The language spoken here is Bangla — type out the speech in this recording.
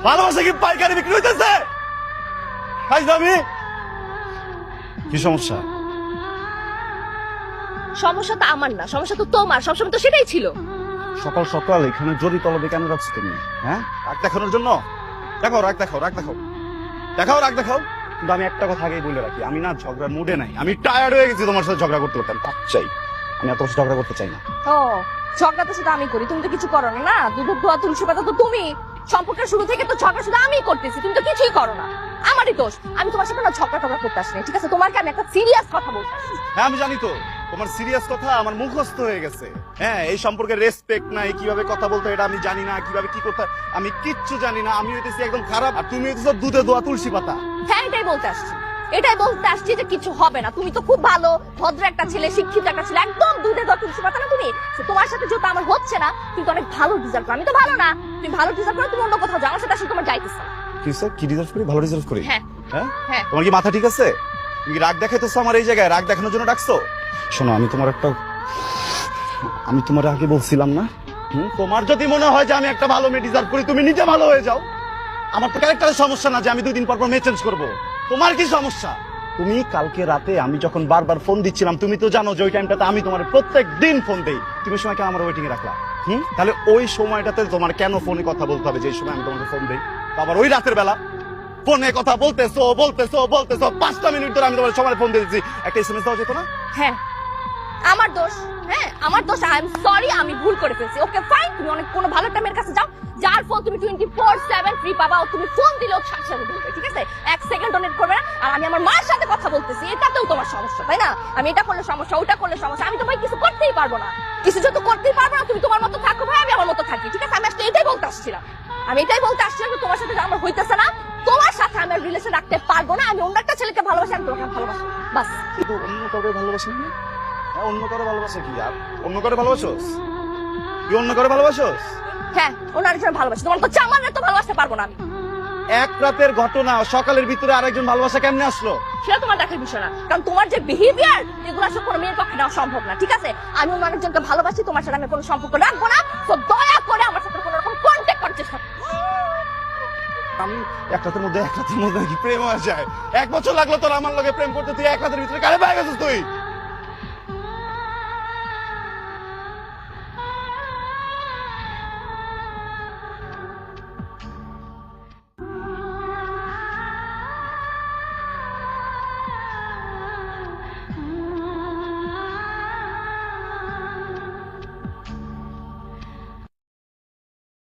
ভালোবাসা কি পাইকারি বিক্রি হইতেছে? কি সমস্যা? সমস্যা তো আমার না, সমস্যা তো তোমার। সবসময় তো সেটাই ছিল। সকাল সকাল এখানে জড়ি তলবে কেন রাখছো তুমি? হ্যাঁ, রাগ দেখানোর জন্য? দেখাও রাগ, দেখাও রাগ, দেখাও দেখাও রাগ, দেখাও। কিন্তু আমি একটা কথা আগেই বলে রাখি, আমি না ঝগড়ার মুডে নাই। আমি টায়ার্ড হয়ে গেছি তোমার সাথে ঝগড়া করতে করতে। আমি চাই, আমি এত ঝগড়া করতে চাই না। ও, ঝগড়া তো শুধু আমি করি, তুমি তো কিছু করো না। না, দুধ ধোয়া তুলসী পাতা তো তুমি। সম্পর্কের শুরু থেকে তো ঝগড়া শুধু আমিই করতেছি, তুমি তো কিছুই করো না। আমারই দোষ। আমি তোমার সাথে না ঝগড়া টগড়া করতে আসিনি, ঠিক আছে? তোমাকে আমি একটা সিরিয়াস কথা বলতে আসি। হ্যাঁ আমি জানি তো, তোমার সিরিয়াস কথা আমার মুখস্থ হয়ে গেছে। হ্যাঁ, এই সম্পর্কে রেসপেক্ট নাই, কিভাবে কথা বলতে হয় এটা আমি জানি না, কিভাবে কি করতে হয় আমি কিচ্ছু জানি না। আমি হইতেছি একদম খারাপ, আর তুমি হইতেছো দুধে দোয়া তুলসী পাতা। হ্যাঁ, এটাই বলতে আসছি, এটাই বলতে আসছি যে কিছু হবে না। তুমি তো খুব ভালো ভদ্র একটা ছেলে, শিক্ষিত একটা ছেলে, একদম দুধে দোয়া তুলসী পাতা না তুমি। তো তোমার সাথে যেহেতু আমার হচ্ছে না, তুমি তো অনেক ভালো ডিজার্ভ করো। আমি তো ভালো না, তুমি ভালো ডিজার্ভ করো, তুমি অন্য কোথাও যাও। আমার সাথে আসলে তোমার যাইতেছে না। কি স্যার, কি রিজার্ভ করি? ভালো রিজার্ভ করি? হ্যাঁ হ্যাঁ হ্যাঁ। তোমার কি মাথা ঠিক আছে? তুমি কি রাগ দেখাইতেছো আমার এই জায়গায়? রাগ দেখানোর জন্য ডাকছো? শোনো, আমি তোমার আগে বলছিলাম না, তোমার যদি মনে হয় যে আমি একটা ভালো মেয়ে ডিজার্ভ করি, তুমি নিজে ভালো হয়ে যাও। আমার তো ক্যারেক্টারের সমস্যা না যে আমি 2 দিন পর পর মেয়ে চেঞ্জ করবো। তোমার কি সমস্যা? তুমি কালকে রাতে আমি যখন বারবার ফোন দিচ্ছিলাম, তুমি তো জানো যে ওই টাইমটাতে আমি তোমার প্রত্যেক দিন ফোন দেই। তুমি সময় কেন আমার ওয়েটিং এ রাখলা? তাহলে ওই সময়টাতে তোমার কেন ফোনে কথা বলতে হবে যে সময় আমি তোমাকে ফোন দেই? আবার ওই রাতের বেলা ফোনে কথা বলতেছো 5টা মিনিট ধরে আমি তোমার সময় ফোন দিয়েছি, একটা এসএমএস দাও যেত না? হ্যাঁ, আমার দোষ। হ্যাঁ, আমার দোষ। আই এম সরি, আমি ভুল করে ফেলছি। ওকে ফাইন, তুমি অনেক কোনো ভালো একটা মেয়ের কাছে যাও, যার ফোন তুমি 24/7 ফ্রি পাবা। ও তুমি ফোন দিলেও সাথে সাথে বলবে, ঠিক আছে? 1 সেকেন্ড ডোনেট করবে না। আর আমি আমার মার সাথে কথা বলতেছি, এটাতেও তোমার সমস্যা, তাই না? আমি এটা করলে সমস্যা, ওটা করলে সমস্যা। আমি তো ভাই কিছু করতেই পারবো না। কিছু যেহেতু করতেই পারবো না, তুমি তোমার মতো থাকো ভাই, আমি আমার মতো থাকি, ঠিক আছে? আমি আসলে এটাই বলতে আসছিলাম। আমি এটাই বলতে আসছিলাম যে তোমার সাথে যে আমার হইতেছে না, তোমার সাথে আমি রিলেশন রাখতে পারবো না। আমি অন্য একটা ছেলেকে ভালোবাসি, আমি তোমাকে ভালোবাসি, বাস। কিন্তু অন্য কাউকে ভালোবাসি না? হ্যাঁ, অন্য কারো ভালোবাসা কি? আর অন্য কারো ভালোবাসোস? কি অন্য কারো ভালোবাসোস? হ্যাঁ, ওনার একজন ভালোবাসি। তোমার তো চামার তো ভালোবাসতে পারবো না আমি। এক রাতের ঘটনা, সকালের ভিতরে আরেকজন ভালোবাসা কেমনে আসলো? সেটা তোমার দেখার বিষয় না, কারণ তোমার যে বিহেভিয়ার, এগুলো আসলে কোনো মেয়ের পক্ষে নেওয়া সম্ভব না, ঠিক আছে? আমি অন্য আরেকজনকে ভালোবাসি, তোমার সাথে আমি কোনো সম্পর্ক রাখবো না। তো দয়া করে আমার সাথে কোনো রকম কন্ট্যাক্ট করার চেষ্টা করো। আমি এক রাতের মধ্যে কি প্রেম হয়ে যায়? 1 বছর লাগলো তোর আমার লগে প্রেম করতে, তুই 1 রাতের ভিতরে কারে পাই গেছিস তুই?